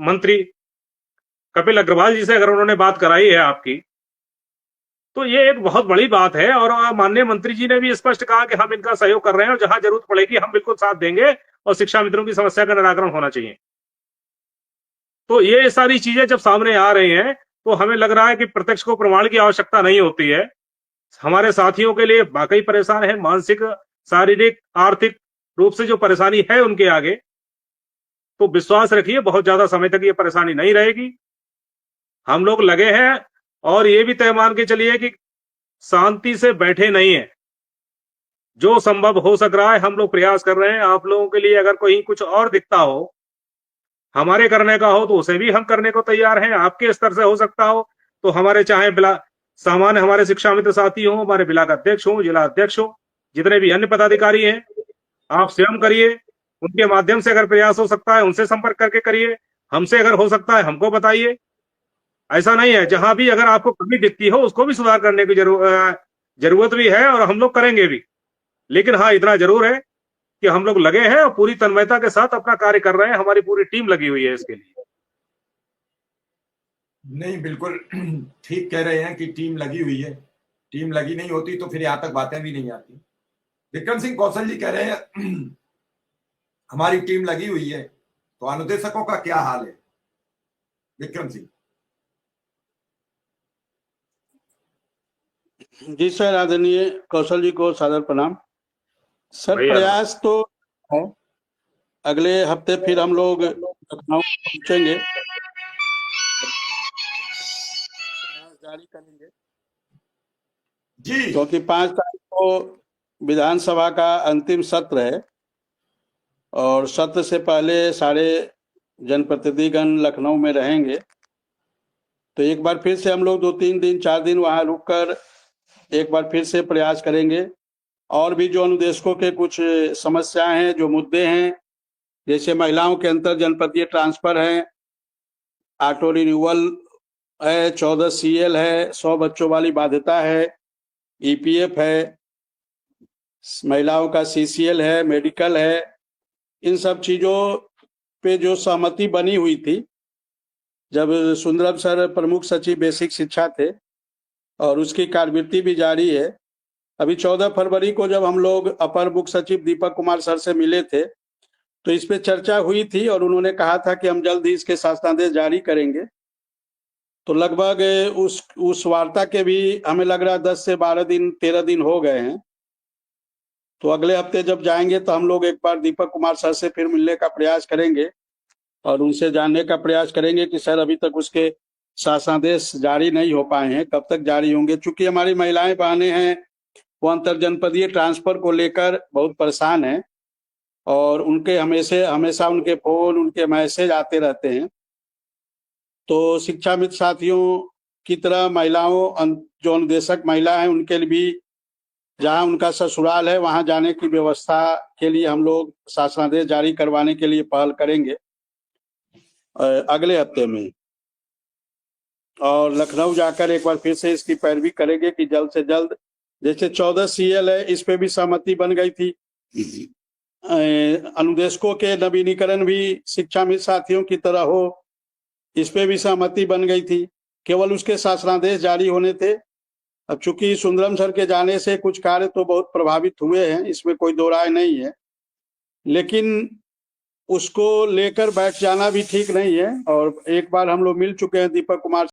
मंत्री कपिल अग्रवाल जी से अगर उन्होंने बात कराई है आपकी, तो ये एक बहुत बड़ी बात है। और माननीय मंत्री जी ने भी स्पष्ट कहा कि हम इनका सहयोग कर रहे हैं और जहां जरूरत पड़ेगी हम बिल्कुल साथ देंगे और शिक्षा मित्रों की समस्या का निराकरण होना चाहिए। तो ये सारी चीजें जब सामने आ रही हैं, तो हमें लग रहा है कि प्रत्यक्ष को प्रमाण की आवश्यकता नहीं होती है। हमारे साथियों के लिए वाकई परेशान है, मानसिक, शारीरिक, आर्थिक रूप से जो परेशानी है उनके आगे, तो विश्वास रखिए बहुत ज्यादा समय तक ये परेशानी नहीं रहेगी। हम लोग लगे हैं और ये भी तय मान के चलिए कि शांति से बैठे नहीं है। जो संभव हो सक रहा है हम लोग प्रयास कर रहे हैं। आप लोगों के लिए अगर कोई कुछ और दिखता हो, हमारे करने का हो, तो उसे भी हम करने को तैयार हैं। आपके स्तर से हो सकता हो तो हमारे चाहे बिला सामान्य हमारे शिक्षा मित्र साथी हो, हमारे ब्लॉक अध्यक्ष हो, जिला अध्यक्ष हो, जितने भी अन्य पदाधिकारी हैं, आप स्वयं करिए। उनके माध्यम से अगर प्रयास हो सकता है उनसे संपर्क करके करिए। हमसे अगर हो सकता है हमको बताइए। ऐसा नहीं है, जहां भी अगर आपको कमी दिखती हो उसको भी सुधार करने की जरूरत भी है और हम लोग करेंगे भी। लेकिन हाँ, इतना जरूर है कि हम लोग लगे हैं और पूरी तन्मयता के साथ अपना कार्य कर रहे हैं। हमारी पूरी टीम लगी हुई है इसके लिए। नहीं, बिल्कुल ठीक कह रहे हैं कि टीम लगी हुई है। टीम लगी नहीं होती तो फिर यहाँ तक बातें भी नहीं आती। विक्रम सिंह कौशल जी कह रहे हैं हमारी टीम लगी हुई है, तो अनुदेशकों का क्या हाल है? विक्रम सिंह। जी सर, आदरणीय कौशल जी को सादर प्रणाम। सर भैया प्रयास तो है, अगले हफ्ते फिर हम लोग लखनऊ पहुंचेंगे, जारी करेंगे जी, क्योंकि 5 तारीख को विधानसभा का अंतिम सत्र है और सत्र से पहले सारे जनप्रतिनिधिगण लखनऊ में रहेंगे। तो एक बार फिर से हम लोग 2-3 दिन 4 दिन वहां रुककर एक बार फिर से प्रयास करेंगे। और भी जो अनुदेशकों के कुछ समस्याएं हैं, जो मुद्दे हैं, जैसे महिलाओं के अंतर जनपदीय ट्रांसफर है, ऑटो रिन्यूअल है, 14 CL है, 100 बच्चों वाली बाध्यता है, EPF है, महिलाओं का CCL है, मेडिकल है, इन सब चीजों पे जो सहमति बनी हुई थी जब सुंदरम सर प्रमुख सचिव बेसिक शिक्षा थे, और उसकी कार्यवृत्ति भी जारी है। अभी 14 फरवरी को जब हम लोग अपर मुख्य सचिव दीपक कुमार सर से मिले थे तो इस पे चर्चा हुई थी और उन्होंने कहा था कि हम जल्द ही इसके शासनादेश जारी करेंगे। तो लगभग उस वार्ता के भी हमें लग रहा है 10 से 12 दिन 13 दिन हो गए हैं। तो अगले हफ्ते जब जाएंगे तो हम लोग एक बार दीपक कुमार सर से फिर मिलने का प्रयास करेंगे और उनसे जानने का प्रयास करेंगे कि सर अभी तक उसके शासनादेश जारी नहीं हो पाए हैं, कब तक जारी होंगे। चूंकि हमारी महिलाएं बहनें हैं वो अंतर जनपदीय ट्रांसफर को लेकर बहुत परेशान हैं और उनके हमेशा उनके फोन, उनके मैसेज आते रहते हैं। तो शिक्षा मित्र साथियों की तरह महिलाओं, जो अनुदेशक महिला हैं, उनके लिए भी जहां उनका ससुराल है वहां जाने की व्यवस्था के लिए हम लोग शासनादेश जारी करवाने के लिए पहल करेंगे अगले हफ्ते में। और लखनऊ जाकर एक बार फिर से इसकी पैरवी करेंगे कि जल्द से जल्द, जैसे 14 CL है, इस पे भी सहमति बन गई थी। अनुदेशकों के नवीनीकरण भी शिक्षा मित्र साथियों की तरह हो, इस पे भी सहमति बन गई थी। केवल उसके शासनादेश जारी होने थे। अब चूंकि सुंदरम सर के जाने से कुछ कार्य तो बहुत प्रभावित हुए हैं, इसमें कोई दो राय नहीं है, लेकिन उसको लेकर बैठ जाना भी ठीक नहीं है। और एक बार हम लोग मिल चुके हैं दीपक कुमार